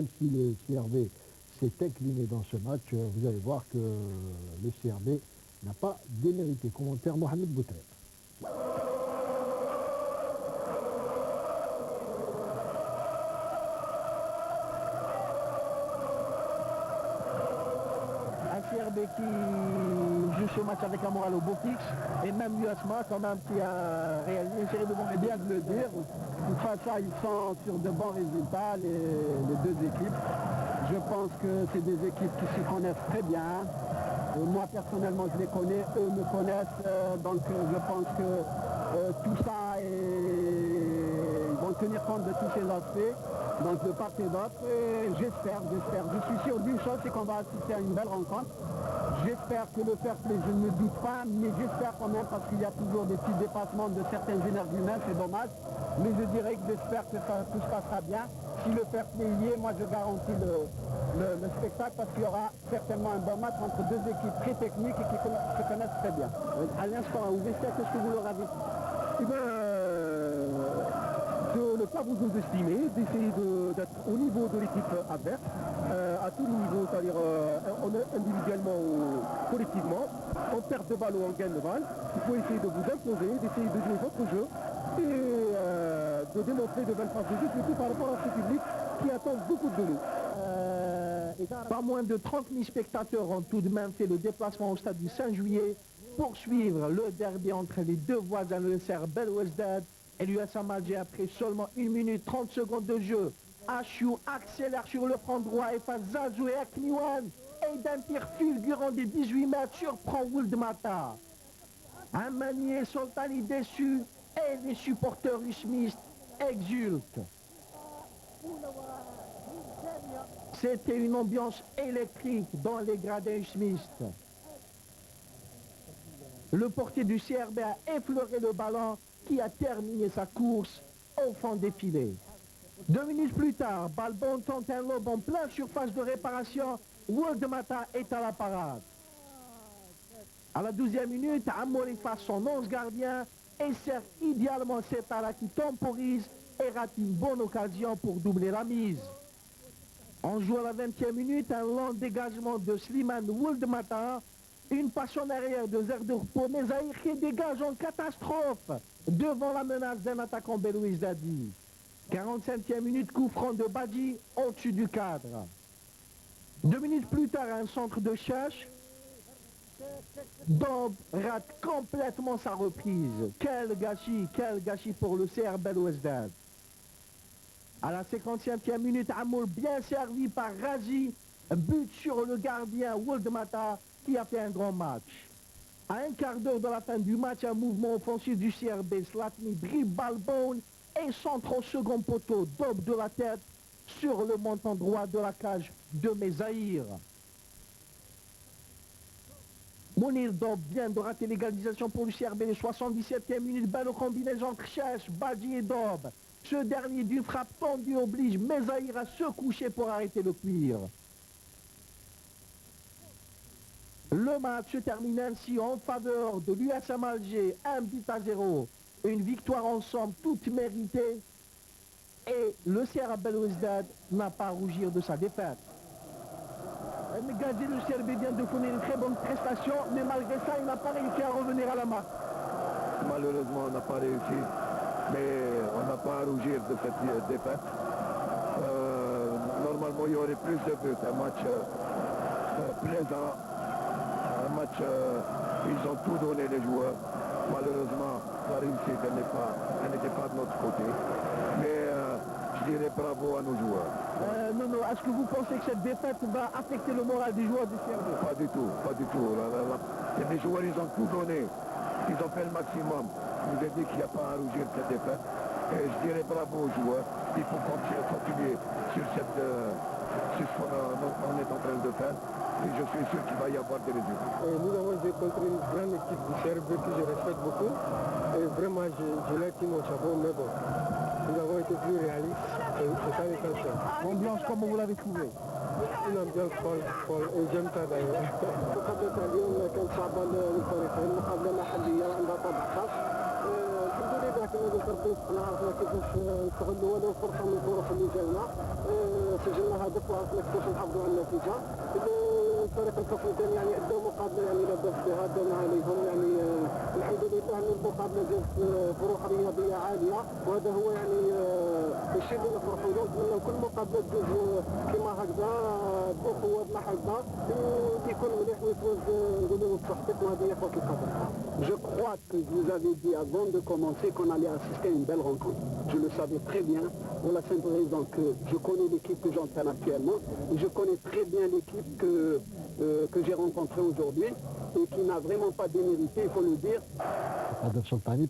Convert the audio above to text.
Même si le CRB s'est incliné dans ce match, vous allez voir que le CRB n'a pas démérité. Commentaire Mohamed Bouter. Un CRB qui joue ce match avec un moral au beau fixe, et même l'USMA quand même qui a réalisé une série de bons résultats. Bien de le dire, face à ils sont sur de bons résultats, les deux équipes. Je pense que c'est des équipes qui se connaissent très bien. Moi personnellement je les connais, eux me connaissent, donc je pense que tout ça ils vont tenir compte de tous ces aspects, donc de part et d'autre, et j'espère, je suis sûr d'une chose, c'est qu'on va assister à une belle rencontre. J'espère que le fair play, je ne me doute pas, mais j'espère quand même parce qu'il y a toujours des petits dépassements de certains énergumènes, c'est dommage, mais je dirais que j'espère que tout se passera bien. Si le fair play y est, moi je garantis le spectacle parce qu'il y aura certainement un bon match entre deux équipes très techniques et qui se connaissent très bien. À l'instant, Ouvestia, qu'est-ce que vous leur avez dit? Eh bien, de ne pas vous sous-estimer, d'essayer d'être au niveau de l'équipe adverse, à tous les niveaux, c'est-à-dire individuellement ou collectivement. En perte de balle ou en gain de balle, il faut essayer de vous imposer, d'essayer de jouer votre jeu et de démontrer de belles phases de jeu, surtout par rapport à ce public qui attend beaucoup de nous. Pas moins de 30 000 spectateurs ont tout de même fait le déplacement au stade du 5 juillet pour suivre le derby entre les deux voisins, le SR Belouizdad et l'USM Alger. Après seulement 1 minute 30 secondes de jeu, Achiou accélère sur le front droit et face Zazou et Akniwan. Et d'un tir fulgurant des 18 mètres surprend Would Mata. Un manier Soltani déçu et les supporters usmistes exultent. C'était une ambiance électrique dans les gradins usmistes. Le portier du CRB a effleuré le ballon qui a terminé sa course au fond des filets. 2 minutes plus tard, Balbon tente un lob en pleine surface de réparation. Would Mata est à la parade. À la 12e minute, Amour efface son 11 gardien et sert idéalement Setara qui temporise et rate une bonne occasion pour doubler la mise. On joue à la 20e minute, un lent dégagement de Slimane Would Mata, une passe en arrière de Zerdour pour Mezaïr qui dégage en catastrophe devant la menace d'un attaquant Belouizdadi. 45e minute, coup franc de Badji au-dessus du cadre. 2 minutes plus tard, un centre de cherche. Dob rate complètement sa reprise. Quel gâchis pour le CR Belouizdad. À la 55e minute, Amour bien servi par Razi, but sur le gardien Would Mata qui a fait un grand match. À un quart d'heure de la fin du match, un mouvement offensif du CRB, Slatni dribble Balbon et centre au second poteau, Dob de la tête sur le montant droit de la cage de Mezaïr. Mounir Dob vient de rater l'égalisation pour le CRB, les 77e minute, belle combinaison entre Chèche, Badji et Dob. Ce dernier d'une frappe tendue oblige Mezaïr à se coucher pour arrêter le cuir. Le match se termine ainsi en faveur de l'USM Alger, 1-0. Une victoire en somme toute méritée et le CR Belouizdad n'a pas à rougir de sa défaite. Gazi, le CRB vient de fournir une très bonne prestation, mais malgré ça, il n'a pas réussi à revenir à la marque. Malheureusement, on n'a pas réussi, mais on n'a pas à rougir de cette défaite. Normalement, il y aurait plus de buts, un match plaisant. Un match, ils ont tout donné les joueurs. Malheureusement, la réussite, elle n'était pas de notre côté. Mais je dirais bravo à nos joueurs. Non, est-ce que vous pensez que cette défaite va affecter le moral des joueurs du CRB? Pas du tout, pas du tout. Les joueurs, ils ont tout donné. Ils ont fait le maximum. Je vous ai dit qu'il n'y a pas à rougir de cette défaite. Et je dirais bravo aux joueurs. Il faut continuer sur ce qu'on est en train de faire. Et je suis sûr qu'il va y avoir des résultats. Nous avons joué contre une grande équipe du CRB que je respecte beaucoup. Et vraiment, je leur tire mon chapeau, mais bon, nous avons été plus réalistes. Et c'est ça l'essentiel. L'ambiance, comment vous l'avez trouvé? Une ambiance folle, et j'aime ça d'ailleurs. المقابلة اليوم كانت صعبة للفريقين، مقابلة محلية عندها طابع خاص. الحمد لله كما ذكرت احنا عرفنا كيفاش نستغلوا ولو فرصه من الفرص اللي جاينا سجلنا هدف وعرفنا كيفاش نحافظوا على النتيجه. الفريق الكفر كان يعني ادوا مقابله يعني لا باس بها داونا عليهم يعني الحمد لله ان المقابله جات بروح رياضيه عاليه وهذا هو يعني الشيء اللي نفرحوا له. نتمنى كل مقابله تجوز كما هكذا باخوه بمحبه ويكون مليح ويفوز نقولوا بالتحقيق وهذه هي كره القدم. Je crois que je vous avais dit avant de commencer qu'on allait assister à une belle rencontre. Je le savais très bien, pour la simple raison que je connais l'équipe que j'entraîne actuellement et je connais très bien l'équipe que j'ai rencontrée aujourd'hui et qui n'a vraiment pas démérité, il faut le dire. هدف سلطاني